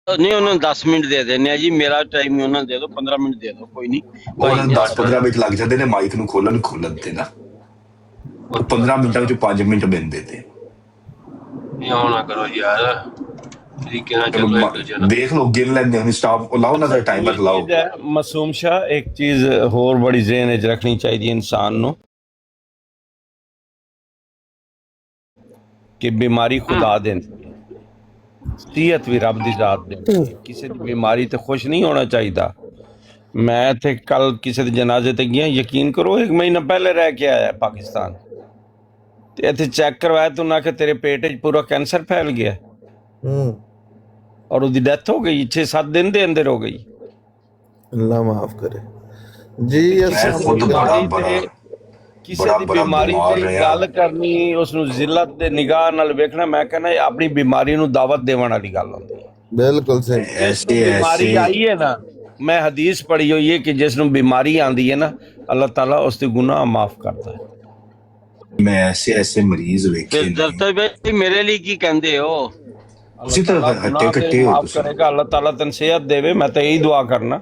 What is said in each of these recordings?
ਨਹੀਂ ਉਹਨਾਂ ਨੂੰ 10 ਮਿੰਟ ਦੇ ਦਿੰਦੇ ਆ ਜੀ, ਮੇਰਾ ਟਾਈਮ ਉਹਨਾਂ ਨੂੰ ਦੇ ਦਿਓ, 15 ਮਿੰਟ ਦੇ ਦਿਓ, ਕੋਈ ਨਹੀਂ ਉਹਨਾਂ ਨੂੰ 10-15 ਮਿੰਟ ਲੱਗ ਜਾਂਦੇ ਨੇ ਮਾਈਕ ਨੂੰ ਖੋਲਣ ਤੇ ਨਾ, 15 ਮਿੰਟਾਂ ਵਿੱਚ 5 ਮਿੰਟ ਮਿਲਦੇ ਤੇ ਇਉਂ ਨਾ ਕਰੋ ਯਾਰ, ਤਰੀਕੇ ਨਾਲ ਚੱਲੋ ਇੱਕ ਦੂਜੇ ਨਾਲ। ਦੇਖ ਲਓ ਗਿਣ ਲੈਂਦੇ ਹੁਣ ਸਟਾਫ ਲਾਓ ਨਾ, ਟਾਈਮਰ ਲਾਓ। ਮਾਸੂਮ ਸ਼ਾਹ ਇੱਕ ਚੀਜ਼ ਹੋਰ ਬੜੀ ਜ਼ਿਹਨ ਵਿੱਚ ਰੱਖਣੀ ਚਾਹੀਦੀ ਇਨਸਾਨ ਨੂੰ ਕਿ ਬਿਮਾਰੀ ਖੁਦਾ ਦਿੰਦੀ ਹੈ, ਸਿਹਤ ਵੀ ਰੱਬ ਦੀ ਜ਼ਾਤ ਦਿੰਦੀ ਹੈ। ਕਿਸੇ ਦੀ ਬਿਮਾਰੀ ਤੇ ਖੁਸ਼ ਨਹੀਂ ਹੋਣਾ ਚਾਹੀਦਾ। ਮੈਂ ਇੱਥੇ ਕੱਲ ਕਿਸੇ ਦੇ ਜਨਾਜ਼ੇ ਤੇ ਗਿਆ, ਯਕੀਨ ਕਰੋ 1 ਮਹੀਨਾ ਪਹਿਲੇ ਰਹਿ ਕੇ ਆਇਆ ਪਾਕਿਸਤਾਨ, ਤੇ ਇੱਥੇ ਚੈੱਕ ਕਰਵਾਇਆ ਤਾਂ ਉਹਨਾਂ ਕਿ ਤੇਰੇ ਪੇਟ 'ਚ ਪੂਰਾ ਕੈਂਸਰ ਫੈਲ ਗਿਆ ਔਰ ਉਹਦੀ ਡੈਥ ਹੋ ਗਈ 6-7 ਦਿਨ ਦੇ ਅੰਦਰ ਹੋ ਗਈ। ਅੱਲਾ ਮਾਫ ਕਰੇ ਜੀ। ਕਿਸੇ ਦੀ ਬਿਮਾਰੀ ਦੀ ਗੱਲ ਕਰਨੀ, ਉਸਨੂੰ ਜ਼ਿਲਤ ਦੇ ਨਿਗਾਹ ਨਾਲ ਵੇਖਣਾ, ਮੈਂ ਕਹਿੰਦਾ ਆਪਣੀ ਬਿਮਾਰੀ ਨੂੰ ਦਾਵਤ ਦੇਣ ਵਾਲੀ ਗੱਲ ਹੁੰਦੀ ਹੈ। ਬਿਲਕੁਲ ਸਹੀ। ਬਿਮਾਰੀ ਆਈ ਹੈ ਨਾ, ਮੈਂ ਹਦੀਸ ਪੜ੍ਹੀ ਹੋਈ ਹੈ ਕਿ ਜਿਸ ਨੂੰ ਬਿਮਾਰੀ ਆਉਂਦੀ ਹੈ ਨਾ, ਅੱਲਾਹ ਤਾਲਾ ਉਸ ਦੇ ਗੁਨਾਹ ਮਾਫ ਕਰਦਾ ਹੈ। ਮੈਂ ਐਸੇ ਮਰੀਜ਼ ਵੇਖੇ ਨੇ। ਦਰਤਰ ਭਾਈ ਮੇਰੇ ਲਈ ਕੀ ਕਹਿੰਦੇ ਹੋ? ਤੁਸੀਂ ਤਾਂ ਹੱਟੇ ਕੱਟੇ ਹੋ। ਮਾਫ ਕਰੇਗਾ ਅੱਲਾਹ ਤਾਲਾ ਤੈਨੂੰ ਸਿਹਤ ਦੇਵੇ, ਮੈਂ ਤਾਂ ਇਹੀ ਦੁਆ ਕਰਨਾ।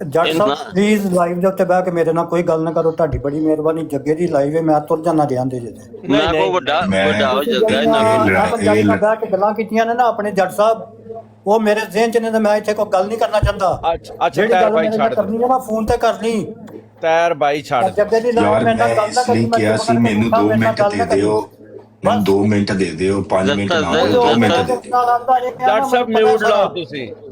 ਜੱਟ ਸਾਹਿਬ ਪਲੀਜ਼ ਲਾਈਵ ਦੇ ਉੱਤੇ ਬਹਿ ਕੇ ਮੇਰੇ ਨਾਲ ਕੋਈ ਗੱਲ ਨਾ ਕਰੋ, ਤੁਹਾਡੀ ਬੜੀ ਮਿਹਰਬਾਨੀ। ਜੱਗੇ ਦੀ ਲਾਈਵ ਹੈ, ਮੈਂ ਤੁਰ ਜਾਣਾ ਜਾਂਦੇ ਜੇ ਮੈਂ ਕੋ ਵੱਡਾ ਹੋ ਜਾਂਦਾ ਨਾ। ਪੰਜਾਬੀ ਨਾਲ ਬਹਿ ਕੇ ਗੱਲਾਂ ਕੀਤੀਆਂ ਨੇ ਨਾ ਆਪਣੇ ਜੱਟ ਸਾਹਿਬ, ਉਹ ਮੇਰੇ ਜ਼ਿਹਨ 'ਚ ਨੇ ਤੇ ਮੈਂ ਇੱਥੇ ਕੋਈ ਗੱਲ ਨਹੀਂ ਕਰਨਾ ਚਾਹੁੰਦਾ। ਅੱਛਾ ਜਿਹੜੀ ਤੈਰ ਗੱਲ ਭਾਈ ਮੈਂ ਛੱਡ ਕਰਨੀ ਹੈ ਨਾ ਫੋਨ ਤੇ ਕਰਨੀ। ਤੈਰ ਭਾਈ ਛੱਡ। ਜੱਗੇ ਦੀ ਲਾਈਵ ਮੇਰੇ ਨਾਲ ਗੱਲ ਨਾ ਕਰੀ। ਮੈਂ ਕਿਹਾ ਸੀ ਮੈਨੂੰ 2 ਮਿੰਟ ਦੇ ਦਿਓ, ਮੈਨੂੰ 2 ਮਿੰਟ ਦੇ ਦਿਓ, 5 ਮਿੰਟ ਨਾ 2 ਮਿੰਟ ਦੇ ਦਿਓ। ਜੱਟ ਸਾਹਿਬ ਮਿਊਟ ਲਾਓ ਤੁਸੀਂ,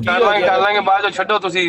ਕਰ ਲਾਂਗੇ ਬਾਅਦ ਚ, ਛੱਡੋ ਤੁਸੀਂ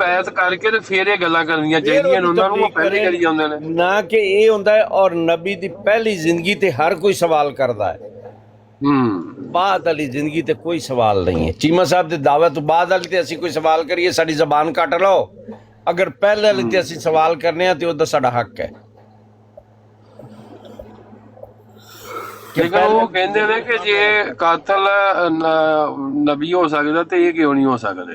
ਬੈਤ ਕਰਕੇ ਤੇ ਫੇਰ ਇਹ ਗੱਲਾਂ ਕਰਨੀਆਂ ਚਾਹੀਦੀਆਂ ਨੇ ਉਹਨਾਂ ਨੂੰ, ਉਹ ਪਹਿਲੇ ਕਰੀ ਜਾਂਦੇ ਨੇ ਨਾ ਕਿ ਇਹ ਹੁੰਦਾ ਹੈ। ਔਰ ਨਬੀ ਦੀ ਪਹਿਲੀ ਜ਼ਿੰਦਗੀ ਤੇ ਹਰ ਕੋਈ ਸਵਾਲ ਕਰਦਾ ਹੈ, ਬਾਅਦ ਵਾਲੀ ਜ਼ਿੰਦਗੀ ਤੇ ਕੋਈ ਸਵਾਲ ਨਹੀਂ ਹੈ। ਚੀਮਾ ਸਾਹਿਬ ਦੇ ਦਾਅਵੇ ਤੋਂ ਬਾਅਦ ਵਾਲੀ ਤੇ ਅਸੀਂ ਕੋਈ ਸਵਾਲ ਕਰੀਏ ਸਾਡੀ ਜ਼ਬਾਨ ਕੱਟ ਲਓ, ਅਗਰ ਪਹਿਲੇ ਵਾਲੀ ਤੇ ਅਸੀਂ ਸਵਾਲ ਕਰਨੇ ਆ ਤੇ ਉਹਦਾ ਸਾਡਾ ਹੱਕ ਹੈ। ਲੇਕਿਨ ਉਹ ਕਹਿੰਦੇ ਨੇ ਕਿ ਜੇ ਕਾਤਲ ਨਬੀ ਹੋ ਸਕਦਾ ਤੇ ਇਹ ਕਿਉਂ ਨਹੀਂ ਹੋ ਸਕਦੇ?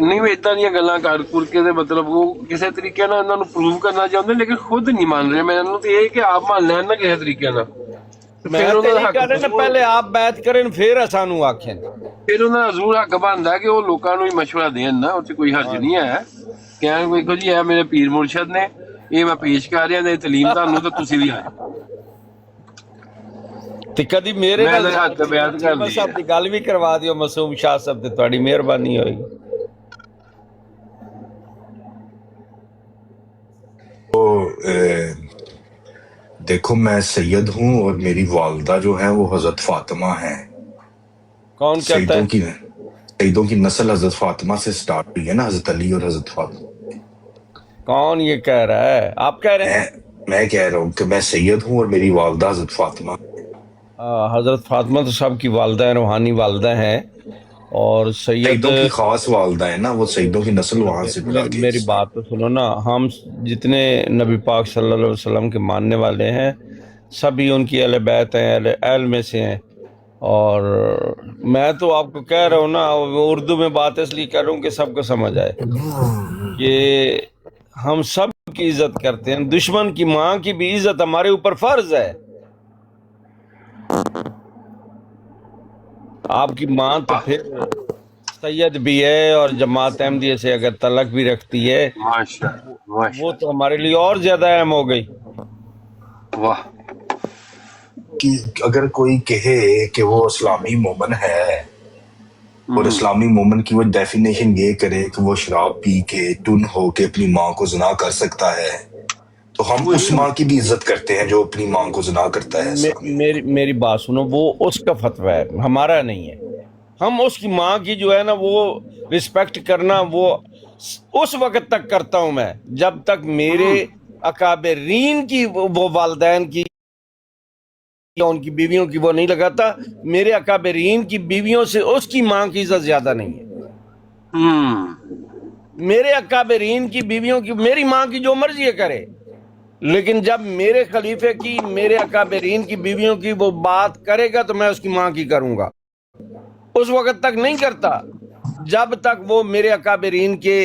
ਨਹੀਂ ਇਦਾਂ ਦੀਆਂ ਗੱਲਾਂ ਕਰ ਕੇ ਤੇ ਮਤਲਬ ਉਹ ਕਿਸੇ ਤਰੀਕੇ ਨਾਲ ਇਹਨਾਂ ਨੂੰ ਪ੍ਰੂਵ ਕਰਨਾ ਚਾਹੁੰਦੇ, ਲੇਕਿਨ ਖੁਦ ਨਹੀਂ ਮੰਨ ਰਹੇ। ਮੈਂ ਇਹਨਾਂ ਨੂੰ ਤੇ ਇਹ ਕਿ ਆਪ ਮੰਨ ਲੈਣ ਨਾ ਕਿਸੇ ਤਰੀਕੇ ਨਾਲ। میں ਫਿਰ تے ਉਹਨਾਂ ਦਾ نہیں ਹੱਕ کہہ رہے نا پہلے آپ بیعت کریں پھر سانو آکھیں ਫਿਰ ਉਹਨਾਂ ਦਾ ਜ਼ਰੂਰ ਹੱਕ ਬਣਦਾ ਕਿ ਉਹ ਲੋਕਾਂ ਨੂੰ ਹੀ مشورہ ਦੇਣ ਨਾ, ਉੱਥੇ ਕੋਈ ਹਰਜ ਨਹੀਂ ਹੈ। ਕਹਿਣ ਵੇਖੋ ਜੀ ਇਹ ਮੇਰੇ ਪੀਰ ਮੁਰਸ਼ਦ ਨੇ, ਇਹ ਮੈਂ ਪੇਸ਼ ਕਰ ਰਿਹਾ ਨੇ تعلیم ਤੁਹਾਨੂੰ, ਤਾਂ ਤੁਸੀਂ ਵੀ ਆ ਜਾਓ। تے کدی میرے میں نال تو ہاتھ بیعت کر لی صاحب دی گل بھی کروا دیو معصوم شاہ صاحب تے تہاڈی مہربانی ہوئے گی۔ تو دیکھو میں سید ہوں اور میری والدہ جو ہے وہ حضرت فاطمہ ہیں۔ کون کہتا ہے؟ سیدوں کی نسل حضرت فاطمہ سے سٹارٹ ہوئی ہے نا، حضرت علی اور حضرت فاطمہ۔ کون یہ کہہ رہا ہے؟ آپ کہہ رہے ہیں؟ میں کہہ رہا ہوں کہ میں سید ہوں اور میری والدہ حضرت فاطمہ۔ حضرت فاطمہ تو سب کی والدہ ہیں، روحانی والدہ ہیں، اور سید سیدوں کی خاص والدہ ہے نا، وہ سیدوں کی نسل وہاں سے ملا کے۔ میری بات تو سنو نا، ہم جتنے نبی پاک صلی اللہ علیہ وسلم کے ماننے والے ہیں سبھی ان کی اہل بیت ہیں، اہل میں سے ہیں۔ اور میں تو آپ کو کہہ رہا ہوں نا، اردو میں بات اس لیے کہہ رہا ہوں کہ سب کو سمجھ آئے کہ ہم سب کی عزت کرتے ہیں، دشمن کی ماں کی بھی عزت ہمارے اوپر فرض ہے۔ آپ کی ماں تو پھر سید بھی ہے اور جماعت احمدیہ سے اگر تعلق بھی رکھتی ہے، وہ تو ہمارے لیے اور زیادہ اہم ہو گئی۔ واہ، کہ اگر کوئی کہے کہ وہ اسلامی مومن ہے اور اسلامی مومن کی وہ ڈیفینیشن یہ کرے کہ وہ شراب پی کے ٹن ہو کے اپنی ماں کو زنا کر سکتا ہے، تو ہم اس ماں کی بھی عزت کرتے ہیں جو اپنی ماں کو زنا کرتا ہے۔ میری بات سنو، وہ اس کا فتویٰ ہے، ہمارا نہیں ہے۔ ہم اس کی ماں کی جو ہے نا وہ رسپیکٹ کرنا، وہ اس وقت تک کرتا ہوں میں جب تک میرے اکابرین کی وہ والدین کی یا ان کی بیویوں کی وہ نہیں لگاتا۔ میرے اکابرین کی بیویوں سے اس کی ماں کی عزت زیادہ نہیں ہے۔ میرے اکابرین کی بیویوں کی میری ماں کی جو مرضی ہے کرے، لیکن جب میرے خلیفے کی، میرے اکابرین کی بیویوں کی وہ بات کرے گا تو میں اس کی ماں کی کروں گا۔ اس وقت تک نہیں کرتا جب تک وہ میرے اکابرین کے۔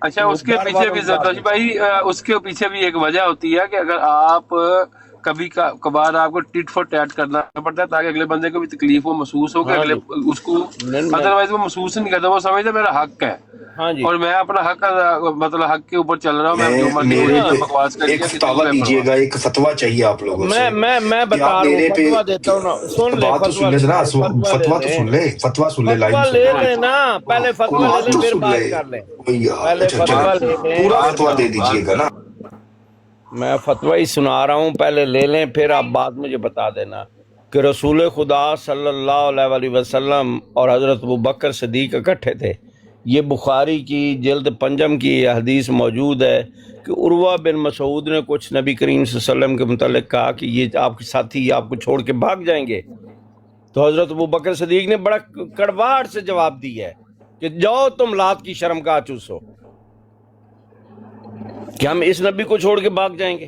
اچھا، اس کے پیچھے بھی زرداشت بھائی، اس کے پیچھے بھی ایک وجہ ہوتی ہے کہ اگر آپ کبھی کبھار آپ کو ٹٹ فور ٹیٹ کرنا پڑتا ہے تاکہ اگلے بندے کو بھی تکلیف ہو، محسوس ہو کہ اگلے اس کو، ادروائز وہ محسوس نہیں کرتا، وہ سمجھتا میرا حق ہے اور میں اپنا حق مطلب حق کے اوپر چل رہا ہوں۔ میں بکواس کر ایک فتویٰ دیجیے گا، ایک فتویٰ چاہیے آپ لوگوں سے۔ میں بتا رہا ہوں، فتویٰ دیتا ہوں نا، سن لے، بات تو سن لے ذرا، فتویٰ تو سن لے، فتویٰ سن لے، لائن لے لیں نا، پہلے فتویٰ لے لیں پھر بات کر لیں۔ پہلے فتویٰ لے لیں، پورا فتویٰ دے دیجیے گا نا۔ میں فتویٰ ہی سنا رہا ہوں، پہلے لے لیں پھر آپ بات مجھے بتا دینا کہ رسول خدا صلی اللہ علیہ وسلم اور حضرت ابوبکر صدیق اکٹھے تھے۔ یہ بخاری کی جلد 5 کی یہ حدیث موجود ہے کہ عروہ بن مسعود نے کچھ نبی کریم صلی اللہ علیہ وسلم کے متعلق کہا کہ یہ آپ کے ساتھی آپ کو چھوڑ کے بھاگ جائیں گے، تو حضرت ابوبکر صدیق نے بڑا کڑواہٹ سے جواب دیا ہے کہ جاؤ تم لات کی شرمگاہ چوسو، کہ ہم اس نبی کو چھوڑ کے بھاگ جائیں گے۔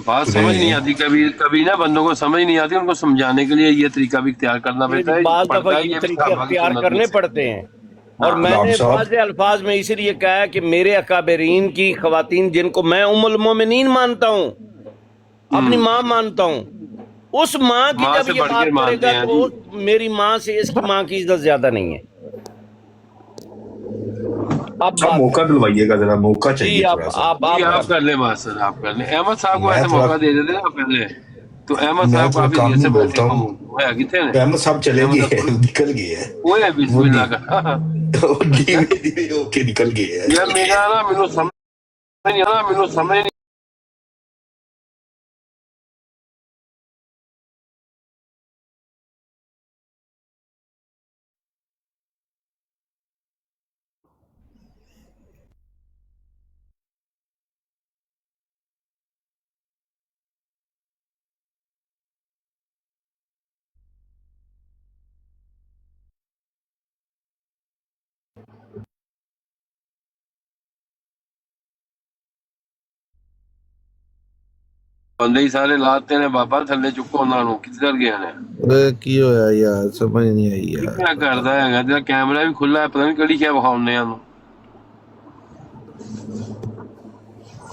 بات سمجھ نہیں آتی، کبھی نا بندوں کو سمجھ نہیں آتی، ان کو سمجھانے کے لیے یہ طریقہ بھی اختیار کرنا پڑتا ہے، بعض دفعہ یہ طریقے اختیار کرنے پڑتے ہیں۔ اور میں نے بعض الفاظ میں اس لیے کہا ہے کہ میرے اکابرین کی خواتین جن کو میں ام المومنین مانتا ہوں، اپنی ماں مانتا ہوں، اس ماں کی جب یہ بات کرے گا تو میری ماں سے اس کی ماں کی عزت زیادہ نہیں ہے۔ اچھا موقع دلوائیے گا ذرا، موقع چاہیے تھوڑا سا۔ آپ کر لیں بات سر، آپ کر لیں۔ احمد صاحب کو ایسے موقع دے دیتے نا پہلے، تو احمد صاحب کو ابھی دیر سے بولتا ہوں، احمد صاحب چلے گئے ہیں، نکل گئے ہیں، وہ ہے بسم اللہ کا دھیرے دھیرے ہو کے نکل گئے ہیں۔ یار میرا نا مینوں سمجھ نہیں بندے ہی سارے لاتے نے بابا تھلے چکو انہاں نوں کدھر گئے نے؟ کی ہویا یار، سمجھ نہیں آئی یار۔ کیا کردا ہے گا، کیمرہ بھی کھلا ہے، پتہ نہیں کیڑی کیا بخاؤنے ہیں۔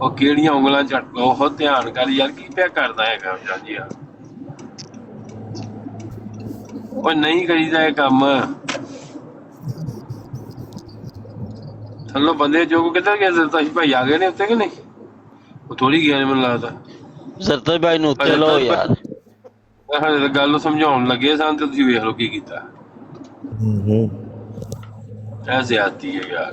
ਉਹ ਕਿਹੜੀਆਂ ਉਂਗਲਾਂ ਝਟ ਬਹੁਤ ਧਿਆਨ ਕਰ ਯਾਰ ਕੀ ਪਿਆ ਕਰਦਾ ਹੈਗਾ ਜੀ ਯਾਰ ਉਹ ਨਹੀਂ ਕਰੀਦਾ ਇਹ ਕੰਮ ਥੱਲੋਂ ਬੰਦੇ ਜੋ ਕੋ ਕਿੱਧਰ ਗਏ ਸਰਤਾਜ ਭਾਈ ਆ ਗਏ ਨੇ ਉੱਤੇ ਕਿ ਨਹੀਂ ਉਹ ਥੋੜੀ ਗਿਆ ਨੇ ਮੈਨੂੰ ਲੱਗਦਾ ਜ਼ਰਤਾਜ ਭਾਈ ਨੂੰ ਉੱਤੇ ਲਓ ਯਾਰ ਹਲੇ ਤਾਂ ਗੱਲ ਸਮਝਾਉਣ ਲੱਗੇ ਸਨ ਤੇ ਤੁਸੀਂ ਵੇਖ ਲਓ ਕੀ ਕੀਤਾ ਇਹ ਜ਼ਿਆਦਤੀ ਹੈ ਯਾਰ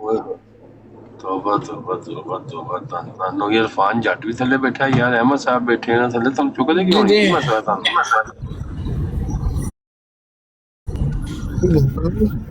ਓਏ ਹੋਏ। ਤੋਬਾ ਤੋਬਾ ਤੋਬਾ ਤੋਬਾ ਤੁਹਾਨੂੰ ਯਾਰ ਫਾਨ ਜੱਟ ਵੀ ਥੱਲੇ ਬੈਠਾ ਯਾਰ ਅਹਿਮਦ ਸਾਹਿਬ ਬੈਠੇ ਨੇ ਥੱਲੇ ਤੁਹਾਨੂੰ ਚੁੱਕਦੇ ਕਿਉਂ ਨਹੀਂ ਕੀ ਮਸਲਾ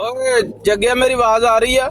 ਓਏ ਜੱਗਿਆ ਮੇਰੀ ਆਵਾਜ਼ ਆ ਰਹੀ ਆ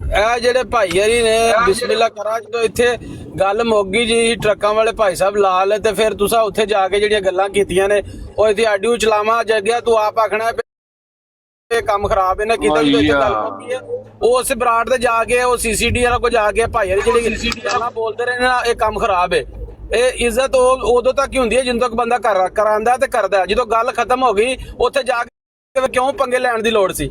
ਇਹ ਜਿਹੜੇ ਭਾਈ ਹਰੀ ਨੇ ਬਿਸਮਿਲ੍ਲਾ ਕਰਾ ਜਦੋਂ ਇੱਥੇ ਗੱਲ ਮੁੱਕ ਗਈ ਜੀ ਟਰੱਕਾਂ ਵਾਲੇ ਭਾਈ ਸਾਹਿਬ ਲਾ ਲੈ ਤੇ ਫਿਰ ਤੁਸੀਂ ਉੱਥੇ ਜਾ ਕੇ ਜਿਹੜੀਆਂ ਗੱਲਾਂ ਕੀਤੀਆਂ ਨੇ ਉਹ ਇੱਥੇ ਆਡੀਓ ਚਲਾਵਾ ਜੱਗਿਆ ਤੂੰ ਆਪ ਆਖਣਾ ਇਹ ਕੰਮ ਖਰਾਬ ਇਹਨੇ ਕੀਤਾ ਜਦੋਂ ਇੱਥੇ ਗੱਲ ਮੁੱਕੀ ਹੈ ਉਹ ਉਸ ਬਰਾੜ ਤੇ ਜਾ ਕੇ ਉਹ ਸੀਸੀਡੀ ਵਾਲਾ ਕੋ ਜਾ ਕੇ ਭਾਈ ਹਰੀ ਜਿਹੜੀ ਗੱਲਾਂ ਬੋਲਦੇ ਰਹੇ ਨਾ ਇਹ ਕੰਮ ਖਰਾਬ ਹੈ ਇਹ ਇੱਜ਼ਤ ਉਦੋਂ ਤੱਕ ਹੀ ਹੁੰਦੀ ਹੈ ਜਦੋਂ ਤੱਕ ਬੰਦਾ ਕਰਾਂਦਾ ਤੇ ਕਰਦਾ ਜਦੋਂ ਗੱਲ ਖਤਮ ਹੋ ਗਈ ਉੱਥੇ ਜਾ ਕੇ ਕਿਉਂ ਪੰਗੇ ਲੈਣ ਦੀ ਲੋੜ ਸੀ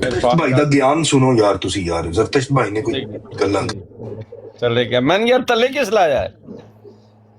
ਜ਼ਰਤਸ਼ ਭਾਈ ਦਾ ਗਿਆਨ ਸੁਣੋ ਯਾਰ ਤੁਸੀਂ ਯਾਰ। ਜ਼ਰਤਸ਼ ਭਾਈ ਨੇ ਕੋਈ ਗੱਲਾਂ ਚਲੇ ਗਿਆ ਮੈਂ ਯਾਰ ਥੱਲੇ ਕਿਸ ਲਾਇਆ ਹੈ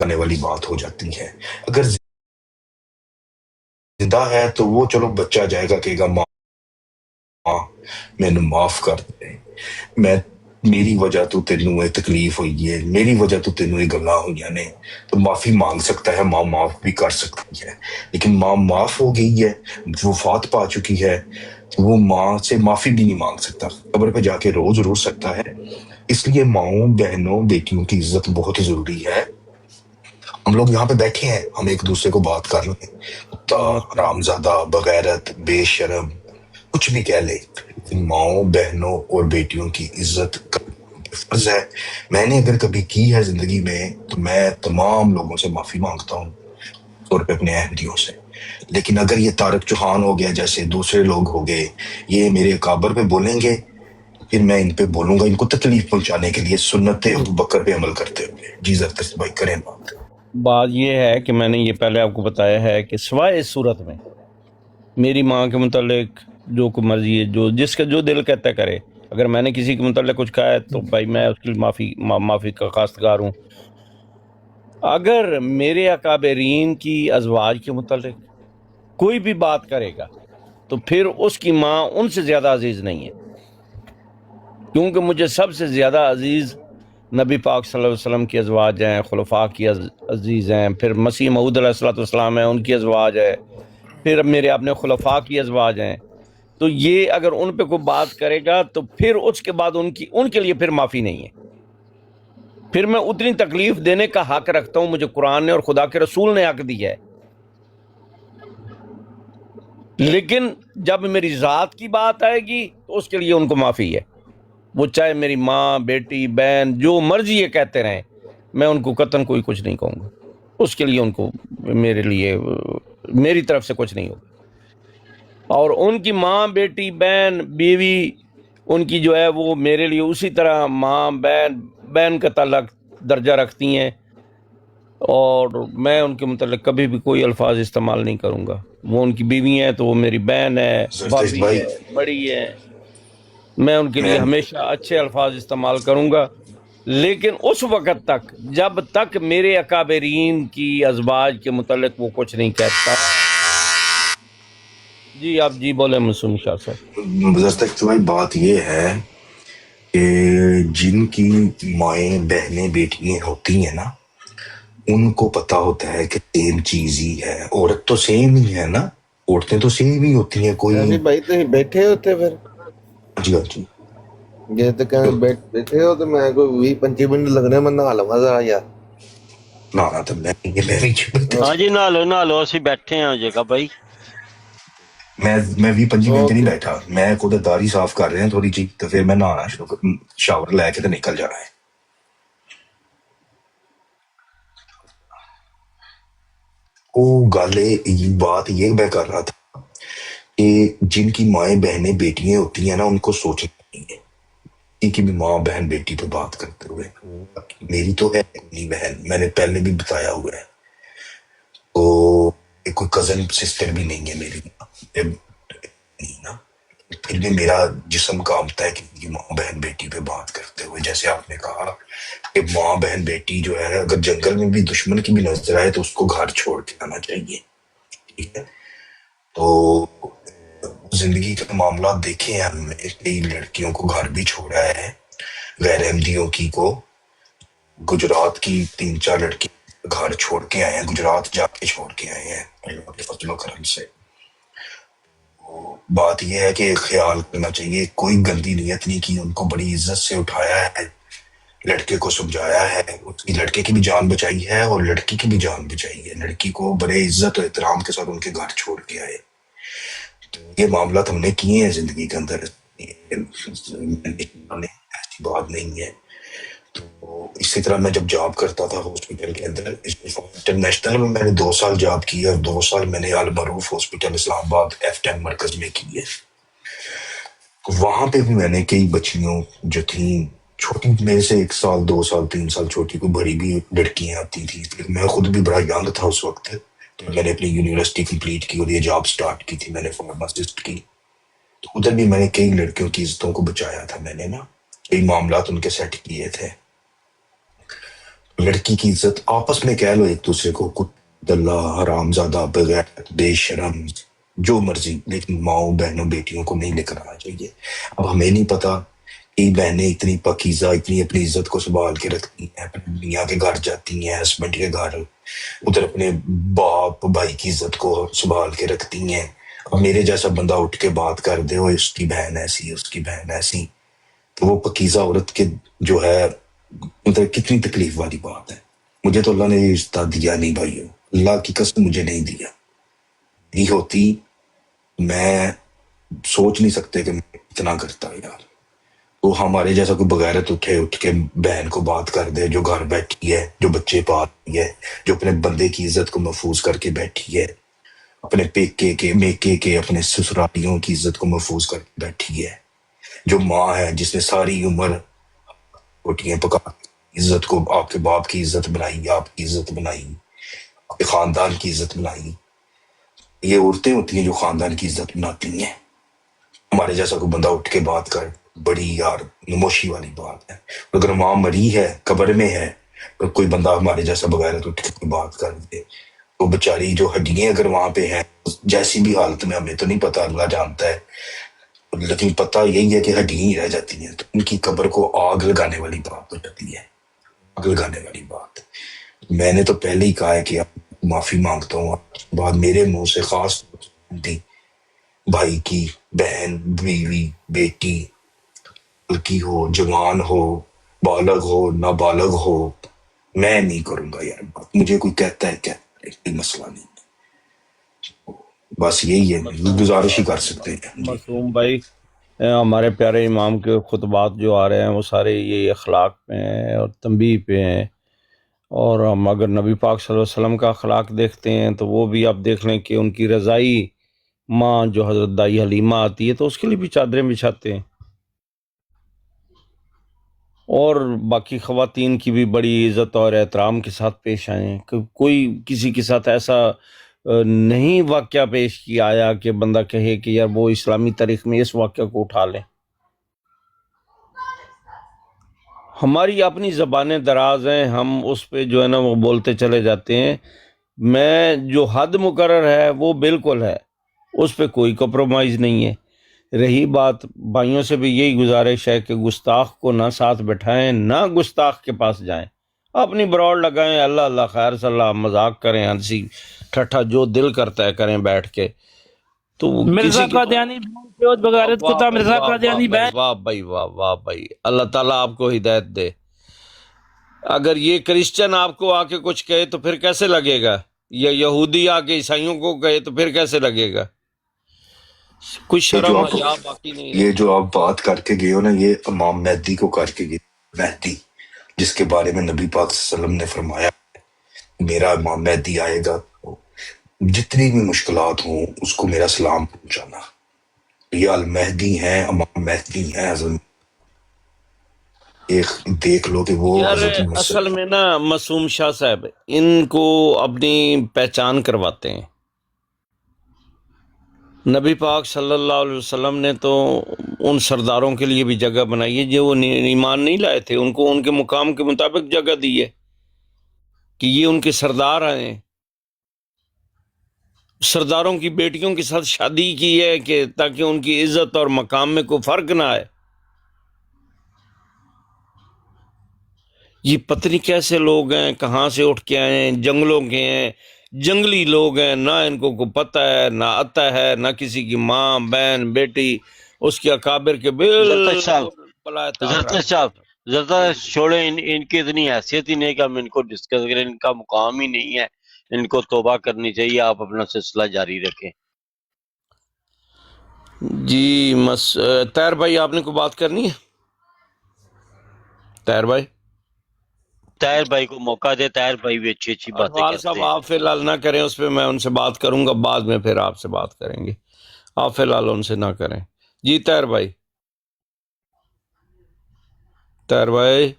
کرنے والی بات ہو جاتی ہے. اگر زندہ ہے تو وہ چلو بچہ جائے گا کہے گا ماں میں نے معاف کر دے, میں میری وجہ تو تینوں یہ تکلیف ہوئی ہے, میری وجہ تو تینوں یہ گلاں ہوئی نے, تو معافی مانگ سکتا ہے, ماں معاف بھی کر سکتی ہے. لیکن ماں معاف ہو گئی ہے, وفات پا چکی ہے, تو وہ ماں سے معافی بھی نہیں مانگ سکتا, قبر پہ جا کے روز رو سکتا ہے. اس لیے ماؤں بہنوں بیٹیوں کی عزت بہت ضروری ہے. ہم لوگ یہاں پہ بیٹھے ہیں, ہم ایک دوسرے کو بات کر لیں, کتا, حرامزادہ, بغیرت, بے شرم, کچھ بھی کہہ لے, لیکن ماؤں بہنوں اور بیٹیوں کی عزت فرض ہے. میں نے اگر کبھی کی ہے زندگی میں تو میں تمام لوگوں سے معافی مانگتا ہوں, طور پہ اپنے احمدیوں سے. لیکن اگر یہ طارق چوہان ہو گیا جیسے دوسرے لوگ ہو گئے, یہ میرے اکابر پہ بولیں گے, پھر میں ان پہ بولوں گا ان کو تکلیف پہنچانے کے لیے سنت ابوبکر پہ عمل کرتے ہوئے. جی زرتشت بھائی کریں بات. بات یہ ہے کہ میں نے یہ پہلے آپ کو بتایا ہے کہ سوائے اس صورت میں میری ماں کے متعلق جو کوئی مرضی ہے, جو جس کا جو دل کہتا ہے کرے. اگر میں نے کسی کے متعلق کچھ کہا ہے تو بھائی میں اس کے لیے معافی کا خواستگار ہوں. اگر میرے اکابرین کی ازواج کے متعلق کوئی بھی بات کرے گا تو پھر اس کی ماں ان سے زیادہ عزیز نہیں ہے, کیونکہ مجھے سب سے زیادہ عزیز نبی پاک صلی اللہ علیہ وسلم کی ازواج ہیں, خلفاء کی عزیز ہیں, پھر مسیح موعود علیہ السلام ہیں, ان کی ازواج ہے, پھر میرے اپنے خلفاء کی ازواج ہیں. تو یہ اگر ان پہ کوئی بات کرے گا تو پھر اس کے بعد ان کے لیے پھر معافی نہیں ہے. پھر میں اتنی تکلیف دینے کا حق رکھتا ہوں, مجھے قرآن نے اور خدا کے رسول نے حق دی ہے. لیکن جب میری ذات کی بات آئے گی تو اس کے لیے ان کو معافی ہے. وہ چاہے میری ماں, بیٹی, بہن, جو مرضی یہ کہتے رہیں, میں ان کو قطعاً کوئی کچھ نہیں کہوں گا. اس کے لیے ان کو میرے لیے میری طرف سے کچھ نہیں ہوگا. اور ان کی ماں, بیٹی, بہن, بیوی, ان کی جو ہے وہ میرے لیے اسی طرح ماں, بہن کا تعلق درجہ رکھتی ہیں, اور میں ان کے متعلق کبھی بھی کوئی الفاظ استعمال نہیں کروں گا. وہ ان کی بیوی ہیں تو وہ میری بہن ہے, زرتشت بھابھی بھائی ہے, بڑی ہے, میں ان کے لیے میں ہمیشہ اچھے الفاظ استعمال کروں گا. لیکن اس وقت تک جب تک میرے اکابرین کی ازواج کے متعلق وہ کچھ نہیں کہتا. جی آپ جی بولیں معصوم شاہ صاحب. زرتشت بھائی بات یہ ہے کہ جن کی مائیں بہنیں بیٹیاں ہوتی ہیں نا, ان کو پتا ہوتا ہے کہ سیم چیز ہی ہے. عورت تو سیم ہی ہے نا, عورتیں تو سیم ہی ہوتی ہیں. کوئی یعنی بھائی تھی بیٹھے ہوتے پھر جی ہاں جی جی تو کہ بیٹھے ہو تو میں کوئی 20-25 منٹ لگنے میں نہا لواں ذرا یار. نہ تو میں ہاں جی نہ لو اسی بیٹھے ہیں جگہ بھائی. میں 20-25 منٹ نہیں اوکے. بیٹھا, میں خود داری صاف کر رہے ہیں تھوڑی جی, تو پھر میں نہانا شاور لے کے تو نکل جانا ہے. وہ بات یہ میں کر رہا تھا کہ جن کی مائیں بہنیں بیٹیاں ہوتی ہیں نا, ان کو سوچنا نہیں ہے کہ بھی ماں بہن بیٹی پہ بات کرتے ہوئے. میری تو ہے اپنی بہن, میں نے پہلے بھی بتایا ہوا ہے, تو کوئی کزن سسٹر بھی نہیں ہے میری نہیں نا, پھر بھی میرا جسم کانپتا ہے کہ ماں بہن بیٹی پہ بات کرتے ہوئے. جیسے آپ نے کہا کہ ماں بہن بیٹی جو ہے, اگر جنگل میں بھی دشمن کی بھی نظر آئے تو اس کو گھر چھوڑ کے آنا چاہیے. ٹھیک ہے, تو زندگی کے معاملات دیکھے ہیں ہم نے, کئی لڑکیوں کو گھر بھی چھوڑا ہے, غیر احمدیوں کی کو. گجرات کی 3-4 لڑکی گھر چھوڑ کے آئے ہیں, گجرات جا کے چھوڑ کے آئے ہیں اللہ کے فضل و کرم سے. بات یہ ہے کہ خیال کرنا چاہیے, کوئی گندی نیت نہیں کی, ان کو بڑی عزت سے اٹھایا ہے, لڑکے کو سمجھایا ہے, اس کی لڑکے کی بھی جان بچائی ہے اور لڑکی کی بھی جان بچائی ہے. لڑکی کو بڑے عزت و احترام کے ساتھ ان کے گھر چھوڑ کے آئے. تو یہ معاملات ہم نے کیے ہیں زندگی کے اندر, ایسی بات نہیں ہے. تو اسی طرح میں جب جاب کرتا تھا ہاسپٹل کے اندر انٹرنیشنل میں, میں نے 2 سال جاب کی ہے, اور 2 سال میں نے المعروف ہاسپٹل اسلام آباد F10 مرکز میں کی ہے. وہاں پہ بھی میں نے کئی بچیوں جو تھیں چھوٹی, میرے سے 1 سال 2 سال 3 سال چھوٹی, کوئی بڑی بھی لڑکیاں آتی تھیں. میں خود بھی بڑا ینگ تھا اس وقت, تو میں نے اپنی یونیورسٹی کمپلیٹ کی اور یہ جاب سٹارٹ کی تھی, میں نے فارماسسٹ کی. تو ادھر بھی میں نے کئی لڑکیوں کی عزتوں کو بچایا تھا, میں نے نا کئی معاملات ان کے سیٹ کیے تھے. لڑکی کی عزت آپس میں کہہ لو ایک دوسرے کو، کت اللہ، حرام زادہ، بغیر بے شرم، جو مرضی، لیکن ماؤں بہنوں بیٹیوں کو نہیں لے کر آنا چاہیے۔ اب ہمیں نہیں پتا کہ بہنیں اتنی پاکیزہ، اتنی اپنی عزت کو سنبھال کے رکھتی ہیں، اپنی میاں کے گھر جاتی ہیں، ہسبینڈ کے گھر، ادھر اپنے باپ بھائی کی عزت کو سنبھال کے رکھتی ہیں۔ اب میرے جیسا بندہ اٹھ کے بات کر دے، وہ اس کی بہن ایسی، اس کی بہن ایسی، تو وہ پاکیزہ عورت کے جو ہے مطلب کتنی تکلیف والی بات ہے۔ مجھے تو اللہ نے یہ رشتہ دیا نہیں بھائیو، اللہ کی قسم مجھے نہیں دیا۔ یہ ہوتی میں سوچ نہیں سکتے کہ میں اتنا کرتا یار۔ تو ہمارے جیسا کوئی بغیرت اٹھ کے بہن کو بات کر دے، جو گھر بیٹھی ہے، جو بچے پالتی ہے، جو اپنے بندے کی عزت کو محفوظ کر کے بیٹھی ہے، اپنے پیکے کے میکے کے اپنے سسرالیوں کی عزت کو محفوظ کر کے بیٹھی ہے، جو ماں ہے جس نے ساری عمر روٹیاں پکا کے عزت کو، آپ کے باپ کی عزت بنائی، آپ کی عزت بنائی، آپ کے خاندان کی عزت بنائی۔ یہ عورتیں ہوتی ہیں جو خاندان کی عزت بناتی ہیں۔ ہمارے جیسا کوئی بندہ اٹھ کے بات کر، بڑی یار نموشی والی بات ہے۔ اگر ماں مری ہے، قبر میں ہے، تو کوئی بندہ ہمارے جیسا بغیرت اٹھ کے بات کر دے، تو بیچاری جو ہڈیاں اگر وہاں پہ ہیں، جیسی بھی حالت میں، ہمیں تو نہیں پتا، اللہ جانتا ہے، لیکن پتہ یہی ہے کہ ہڈیاں ہی رہ جاتی ہیں، تو ان کی قبر کو آگ لگانے والی بات ہو جاتی ہے، آگ لگانے والی بات۔ میں نے تو پہلے ہی کہا ہے کہ معافی مانگتا ہوں، بعد میرے منہ سے خاص تھی، بھائی کی، بہن، بیوی، بیٹی، لڑکی ہو، جوان ہو، بالغ ہو، نابالغ ہو، میں نہیں کروں گا یار بات۔ مجھے کوئی کہتا ہے کیا، کوئی مسئلہ نہیں، بس یہی ہے، گزارش ہی کر سکتے ہیں جی۔ معصوم بھائی، ہمارے پیارے امام کے خطبات جو آ رہے ہیں وہ سارے یہ اخلاق پہ ہیں اور تنبیہ پہ ہیں، اور ہم اگر نبی پاک صلی اللہ علیہ وسلم کا اخلاق دیکھتے ہیں تو وہ بھی آپ دیکھ لیں کہ ان کی رضائی ماں جو حضرت دائی حلیمہ آتی ہے تو اس کے لیے بھی چادریں بچھاتے ہیں، اور باقی خواتین کی بھی بڑی عزت اور احترام کے ساتھ پیش آئیں۔ کوئی کسی کے ساتھ ایسا نہیں واقعہ پیش کیا آیا کہ بندہ کہے کہ یار وہ اسلامی تاریخ میں اس واقعہ کو اٹھا لیں۔ ہماری اپنی زبانیں دراز ہیں، ہم اس پہ جو ہے نا وہ بولتے چلے جاتے ہیں۔ میں جو حد مقرر ہے وہ بالکل ہے، اس پہ کوئی کمپرومائز نہیں ہے۔ رہی بات، بھائیوں سے بھی یہی گزارش ہے کہ گستاخ کو نہ ساتھ بٹھائیں، نہ گستاخ کے پاس جائیں، اپنی براڈ لگائیں، اللہ اللہ خیر صلی اللہ، مذاق کریں، ہنسی ٹھٹھا جو دل کرتا ہے کریں بیٹھ کے۔ تو مرزا کسی کی قادیانی پیوت بغیرت واہ کتا بھائی مرزا واہ، واہ قادیانی بھائی بہن واہ بھائی واہ، واہ بھائی، اللہ تعالیٰ آپ کو ہدایت دے۔ اگر یہ کرسچن آپ کو آ کے کچھ کہے تو پھر کیسے لگے گا، یا یہودی آ کے عیسائیوں کو کہے تو پھر کیسے لگے گا؟ کچھ یہ جو شرم آپ حیا باقی نہیں یہ رہی۔ جو آپ بات کر کے گئے ہو نا، یہ امام مہدی کو کر کے گئے، مہدی جس کے بارے میں نبی پاک صلی اللہ علیہ وسلم نے فرمایا میرا امام مہدی آئے گا، جتنی بھی مشکلات ہوں اس کو میرا سلام پہنچانا۔ یہ المہدی ہیں، امام مہدی ہیں حضرت، ایک دیکھ لو کہ وہ یار حضرت اصل مسیح۔ میں نا معصوم شاہ صاحب ان کو اپنی پہچان کرواتے ہیں۔ نبی پاک صلی اللہ علیہ وسلم نے تو ان سرداروں کے لیے بھی جگہ بنائی ہے جو وہ ایمان نہیں لائے تھے، ان کو ان کے مقام کے مطابق جگہ دی ہے کہ یہ ان کے سردار آئے۔ سرداروں کی بیٹیوں کے ساتھ شادی کی ہے کہ تاکہ ان کی عزت اور مقام میں کوئی فرق نہ آئے۔ یہ پتہ نہیں کیسے لوگ ہیں، کہاں سے اٹھ کے آئے ہیں، جنگلوں کے ہیں، جنگلی لوگ ہیں، نہ ان کو پتہ ہے، نہ آتا ہے، نہ کسی کی ماں بہن بیٹی اس کے اکابر کے زرتش صاحب، بالکل پلائے تاب زرتش رکھتے صاحب، ہیں۔ جی زرتش چھوڑیں، ان کی اتنی حیثیت ہی نہیں کہ ہم ان کو ڈسکس کریں، ان کا مقام ہی نہیں ہے، ان کو توبہ کرنی چاہیے، آپ اپنا سلسلہ جاری رکھیں۔ جی طاہر بھائی آپ نے کوئی بات کرنی ہے؟ طاہر بھائی، طاہر بھائی کو موقع دے، طاہر بھائی بھی اچھی اچھی باتیں اقبال کرتے صاحب ہیں۔ آپ فی الحال نہ کریں اس پہ، میں ان سے بات کروں گا بعد میں، پھر آپ سے بات کریں گے، آپ فی الحال ان سے نہ کریں۔ جی طاہر بھائی، طاہر بھائی،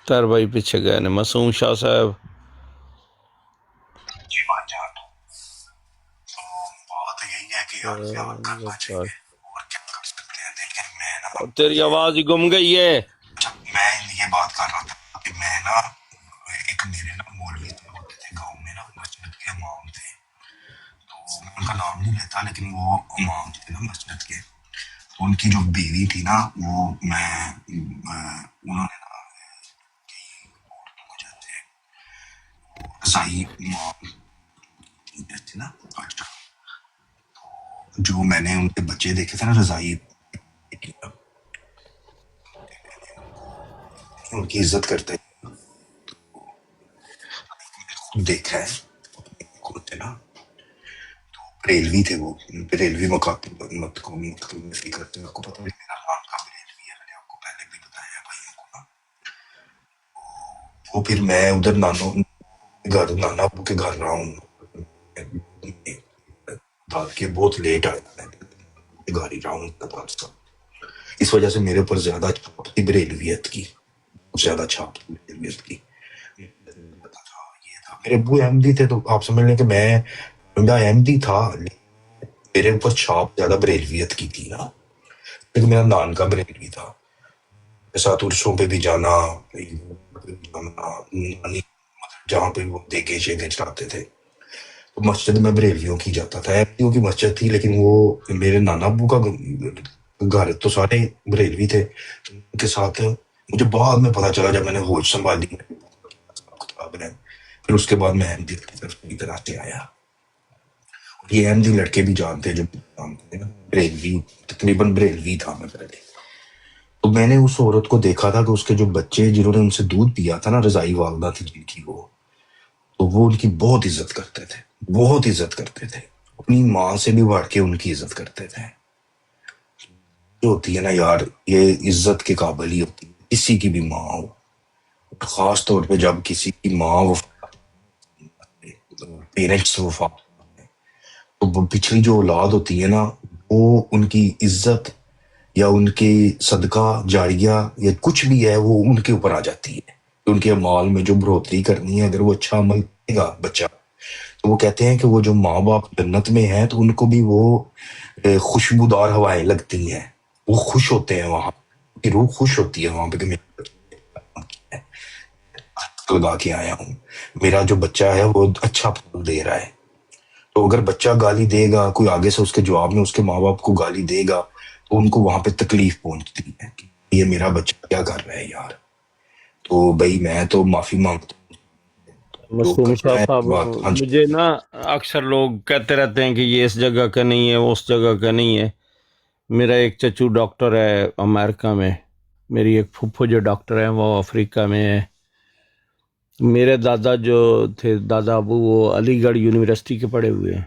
طاہر بھائی پیچھے گئے نا۔ معصوم شاہ صاحب، جی بھائی جان، تو بات یہی ہے کہ یار پیار کرنا چاہیے، اور کیا کر سکتے ہیں، لیکن میں نا تیری آواز ہی گم گئی ہے۔ بات کر رہا تھا کہ میں نا ایک میرے نا مولوی صاحب ہوتے تھے گاؤں میں نا مسجد کے امام تھے، تو میں ان کا نام نہیں لیتا لیکن وہ امام تھے نا مسجد کے، تو ان کی جو بیوی تھی نا وہ انہوں نے نا کو جاتے ہیں رضائی امام تھے نا، اچھا جو میں نے ان کے بچے دیکھے تھے نا رضائی ان کی عزت کرتے دیکھا ہے خود تھے نا، بریلوی تھے وہ، بریلوی مکاتب کرتے ہیں، آپ کو پتا ہے میرا نام کا بریلوی ہے، میں نے آپ کو پہلے بھی بتایا بھائیوں کو نا، وہ پھر میں ادھر نانا ابو کے گھر رہا ہوں رات کے بہت لیٹ آیا گھر ہی رہا ہوں اس وجہ سے میرے اوپر زیادہ چھاپ تھی بریلویت کی، زیادہ چھاپ تھی بریلویت کی، میرے ابو احمدی تھے تو آپ سمجھ لیں کہ میں احمدی تھا، میرے اوپر چھاپ زیادہ بریلویت کی تھی نا، لیکن میرا نان کا بریلوی تھا، ساتھ عرصوں پہ بھی جانا، جہاں پہ وہ دیگے شیگے چڑھاتے تھے، تو مسجد میں بریلویوں کی جاتا تھا، احمدیوں کی مسجد تھی لیکن وہ میرے نانا ابو کا گھر تو سارے بریلوی تھے، ان کے ساتھ مجھے بعد میں پتا چلا جب میں نے ہوش سنبھالی پھر اس کے بعد میں احمدی کی طرف پوری طرح سے آیا، یہ احمدی لڑکے بھی جانتے جو بریلوی تقریباً بریلوی تھا میں پہلے، تو میں نے اس عورت کو دیکھا تھا کہ اس کے جو بچے جنہوں نے ان سے دودھ پیا تھا نا، رضائی والدہ تھی جن کی، وہ تو وہ ان کی بہت عزت کرتے تھے، بہت عزت کرتے تھے، اپنی ماں سے بھی بڑھ کے ان کی عزت کرتے تھے، جو ہوتی ہے نا یار یہ عزت کے قابل ہی ہوتی ہے کسی کی بھی ماں ہو، خاص طور پہ جب کسی کی ماں پیرنٹس وفا، تو پچھلی جو اولاد ہوتی ہے نا وہ ان کی عزت یا ان کی صدقہ جاریہ یا کچھ بھی ہے وہ ان کے اوپر آ جاتی ہے، ان کے اعمال میں جو بڑھوتری کرنی ہے، اگر وہ اچھا عمل کرے گا بچہ تو وہ کہتے ہیں کہ وہ جو ماں باپ جنت میں ہیں تو ان کو بھی وہ خوشبودار ہوائیں لگتی ہیں، وہ خوش ہوتے ہیں، وہاں کی روح خوش ہوتی ہے وہاں پہ کہ میں لگا کے آیا ہوں، میرا جو بچہ ہے وہ اچھا پھل دے رہا ہے، تو اگر بچہ گالی دے گا، کوئی آگے سے اس کے جواب میں اس کے ماں باپ کو گالی دے گا تو ان کو وہاں پہ تکلیف پہنچتی ہے کہ یہ میرا بچہ کیا کر رہا ہے یار، تو بھائی میں تو معافی مانگتا ہوں جو معصوم کرنا شاہ ہے صاحب، بات، ہاں جی مجھے نا اکثر لوگ کہتے رہتے ہیں کہ یہ اس جگہ کا نہیں ہے، وہ اس جگہ کا نہیں ہے، میرا ایک چچو ڈاکٹر ہے امریکہ میں، میری ایک پھپھو جو ڈاکٹر ہے وہ افریقہ میں ہے، میرے دادا جو تھے دادا ابو وہ علی گڑھ یونیورسٹی کے پڑھے ہوئے ہیں،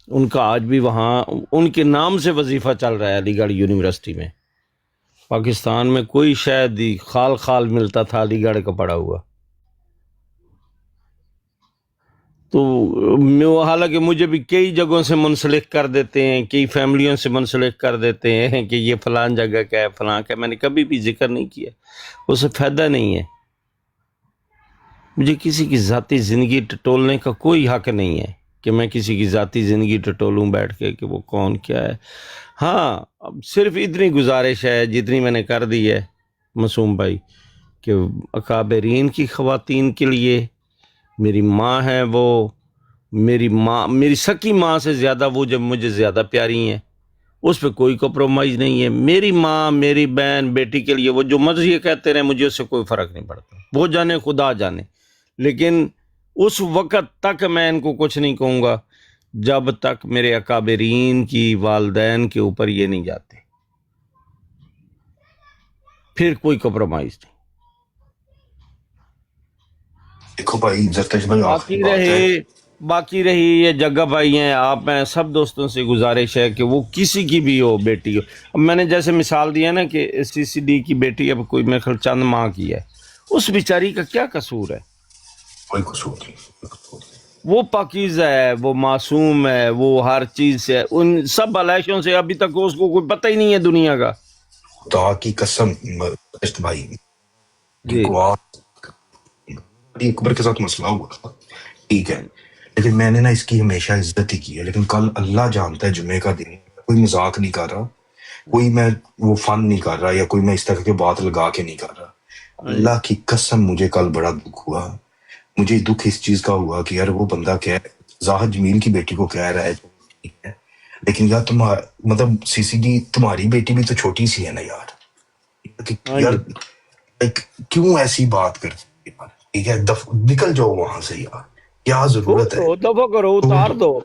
ان کا آج بھی وہاں ان کے نام سے وظیفہ چل رہا ہے علی گڑھ یونیورسٹی میں، پاکستان میں کوئی شاید ہی خال خال ملتا تھا علی گڑھ کا پڑھا ہوا، تو حالانکہ مجھے بھی کئی جگہوں سے منسلک کر دیتے ہیں، کئی فیملیوں سے منسلک کر دیتے ہیں کہ یہ فلان جگہ کا ہے فلان کا، میں نے کبھی بھی ذکر نہیں کیا، اس سے فائدہ نہیں ہے، مجھے کسی کی ذاتی زندگی ٹٹولنے کا کوئی حق نہیں ہے کہ میں کسی کی ذاتی زندگی ٹٹولوں بیٹھ کے کہ وہ کون کیا ہے، ہاں اب صرف اتنی گزارش ہے جتنی میں نے کر دی ہے معصوم بھائی کہ اکابرین کی خواتین کے لیے میری ماں ہے، وہ میری ماں میری سکی ماں سے زیادہ وہ جب مجھے زیادہ پیاری ہیں، اس پہ کوئی کمپرومائز نہیں ہے، میری ماں میری بہن بیٹی کے لیے وہ جو مرضی یہ کہتے رہے مجھے اس سے کوئی فرق نہیں پڑتا، وہ جانے خدا جانے، لیکن اس وقت تک میں ان کو کچھ نہیں کہوں گا جب تک میرے اکابرین کی والدین کے اوپر یہ نہیں جاتے، پھر کوئی کمپرومائز نہیں۔ دیکھو بھائی زرتش بھائی آخری بات ہے، باقی رہی یہ جگہ بھائی ہیں، آپ میں سب دوستوں سے گزارش ہے کہ وہ کسی کی بھی ہو بیٹی ہو، اب میں نے جیسے مثال دیا نا کہ سی سی ڈی کی بیٹی اب کوئی میرے خیال چند ماہ کی ہے، اس بیچاری کا کیا قصور ہے، کوئی قصور نہیں، وہ پاکیزہ ہے، وہ معصوم ہے، وہ ہر چیز سے، ان سب علائشوں سے ابھی تک اس کو کوئی پتہ ہی نہیں ہے دنیا کا، خدا کی قسم زرتش بھائی جی اکبر کے ساتھ مسئلہ ہوا تھا ٹھیک ہے، لیکن میں نے نا اس کی ہمیشہ عزت ہی کی ہے، لیکن کل اللہ جانتا ہے جمعے کا دن کوئی مذاق نہیں کر رہا، کوئی میں وہ فن نہیں کر رہا یا کوئی میں اس طرح کی بات لگا کے نہیں کر رہا، اللہ کی قسم مجھے کل بڑا دکھ ہوا. مجھے دکھ اس چیز کا ہوا کہ یار وہ بندہ ظاہر جمیل کی بیٹی کو کہہ رہا ہے ٹھیک ہے، لیکن یار مطلب سی سی ڈی تمہاری بیٹی بھی تو چھوٹی سی ہے نا یار. ہاں یار جی، کیوں ایسی بات کرتے یار؟ ٹھیک ہے نکل جاؤ وہاں سے یار، کیا چھوڑ ضرورت ہے؟ دو، دفع کرو، اتار دو.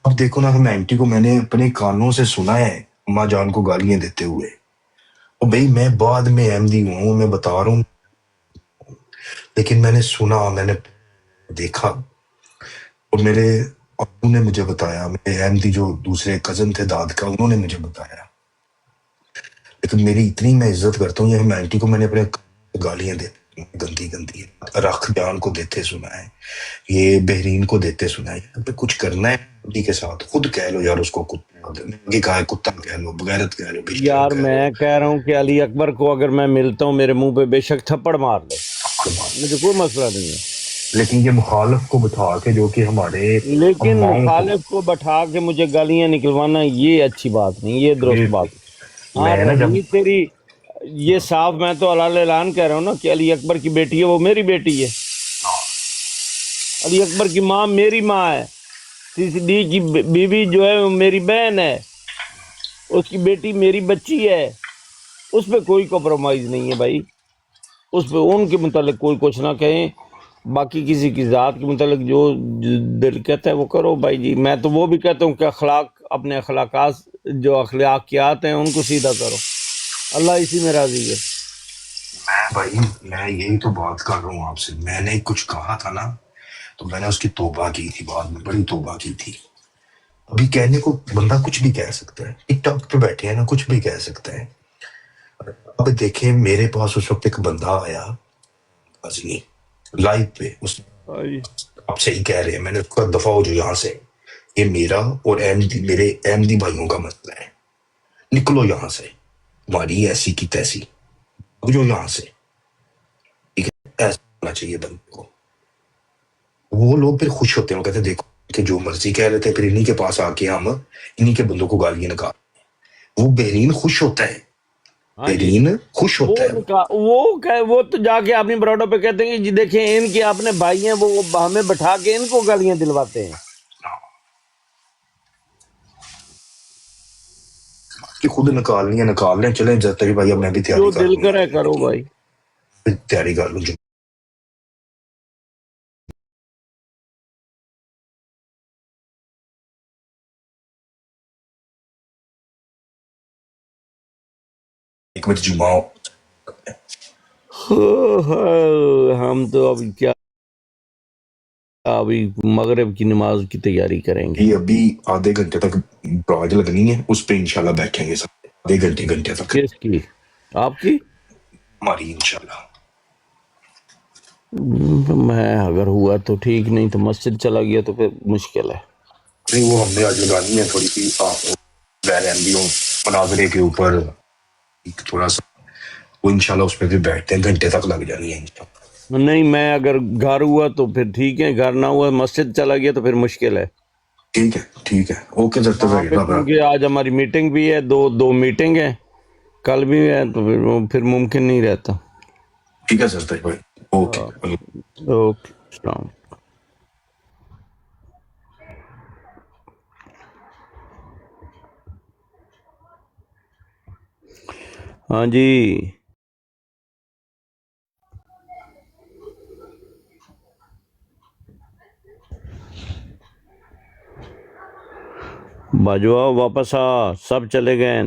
اب دیکھو نا ہم اینٹی کو میں نے اپنے کانوں سے سنا ہے اماں جان کو گالیاں دیتے ہوئے. اور بھائی میں بعد میں احمدی ہوں، میں بتا رہا ہوں، لیکن میں نے سنا، میں نے دیکھا، اور میرے ابو نے مجھے بتایا، میرے احمدی جو دوسرے کزن تھے داد کا، انہوں نے مجھے بتایا. لیکن میری اتنی میں عزت کرتا ہوں، یہ ہم اینٹی کو میں نے اپنے گالیاں دیتے گندی گندی رخ جان کو دیتے سنا ہے، یہ بحرین کو دیتے سنا ہے. یہاں پہ کچھ کرنا ہے احمدی کے ساتھ خود کہہ لو یار، اس کو کہا ہے کتا کہہ لو، بغیرت کہہ لو، بے شرم یار کہہ لو. میں کہہ رہا ہوں کہ علی اکبر کو اگر میں ملتا ہوں میرے منہ پہ بے شک تھپڑ مار لے، مجھے کوئی مسئلہ نہیں ہے. لیکن یہ مخالف کو بٹھا کے جو کہ ہمارے لیکن اماؤں کو، مخالف کو بٹھا کے مجھے گالیاں نکلوانا یہ اچھی بات نہیں، یہ درست بات نہیں. ہاں میں نا جب رہی تیری یہ صاف، میں تو حلال اعلان کہہ رہا ہوں نا کہ علی اکبر کی بیٹی ہے، وہ میری بیٹی ہے. علی اکبر کی ماں میری ماں ہے، سی سی ڈی کی بیوی جو ہے وہ میری بہن ہے، اس کی بیٹی میری بچی ہے. اس پہ کوئی کمپرومائز نہیں ہے بھائی، اس پہ ان کے متعلق کوئی کچھ نہ کہیں. باقی کسی کی ذات کے متعلق جو دل کہتا ہے وہ کرو بھائی جی. میں تو وہ بھی کہتا ہوں کہ اپنے اخلاقات، جو اخلاقیات ہیں ان کو سیدھا کرو، اللہ اسی میں راضی ہے. بھائی میں یہی تو بات کر رہا ہوں آپ سے. میں نے کچھ کہا تھا نا تو میں نے اس کی توبہ کی تھی، بعد میں بڑی توبہ کی تھی. ابھی کہنے کو بندہ کچھ بھی کہہ سکتا ہے، ٹک ٹاک پہ بیٹھے ہیں نا، کچھ بھی کہہ سکتا ہے. اب دیکھیں میرے پاس اس وقت ایک بندہ آیا غزنی لائیو پہ، اس آپ صحیح کہہ رہے ہیں، میں نے اس کا دفاع ہو جو یہاں سے، یہ میرا اور میرے احمدی بھائیوں کا مسئلہ ہے، نکلو یہاں سے، تمہاری ایسی کی تیسی، جو یہاں سے، ٹھیک ہے؟ ایسا ہونا چاہیے بندے کو. وہ لوگ پھر خوش ہوتے ہیں، وہ کہتے ہیں دیکھو کہ جو مرضی کہہ لیتے ہیں، پھر انہی کے پاس آ کے ہم انہی کے بندوں کو گالیاں نکال. وہ بحرین خوش ہوتا ہے، ہاں جی، بحرین خوش ہوتا ہے. وہ تو جا کے اپنی برادر پہ کہتے ہیں کہ جی دیکھیں ان کے اپنے بھائی ہیں، وہ ہمیں بٹھا کے ان کو گالیاں دلواتے ہیں. کہ خود نکالنی ہے نکال لیں، چلیں جب تک بھائی اب میں بھی جو تیاری کر دل لوں کرے کرو بھائی. تیاری کر لوں. ایک بجے جمعہ ہم تو ابھی کیا، ابھی مغرب کی نماز کی تیاری کریں گے. یہ ابھی آدھے گھنٹے تک پراج لگنی ہے، اس پہ انشاءاللہ بیٹھیں گے سب آدھے گھنٹے تک، کس کی؟ آپ کی؟ ہماری انشاءاللہ. میں اگر ہوا تو ٹھیک، نہیں تو مسجد چلا گیا تو پھر مشکل ہے. نہیں وہ ہم نے آج لگانی ہے تھوڑی سی غیر احمدیوں مناظرے کے اوپر، تھوڑا سا وہ انشاءاللہ اس پہ بھی بیٹھتے ہیں، گھنٹے تک لگ جانی ہے انشاءاللہ. نہیں میں اگر گھر ہوا تو پھر ٹھیک ہے، گھر نہ ہوا مسجد چلا گیا تو پھر مشکل ہے. ٹھیک ہے اوکے سر. وہاں پہ کیونکہ آج ہماری میٹنگ بھی ہے، دو میٹنگ ہے، کل بھی ہے، تو پھر ممکن نہیں رہتا. ٹھیک ہے سر بھائی، اوکے. اوکے، السلام. ہاں جی باجوا واپس آ، سب چلے گئے.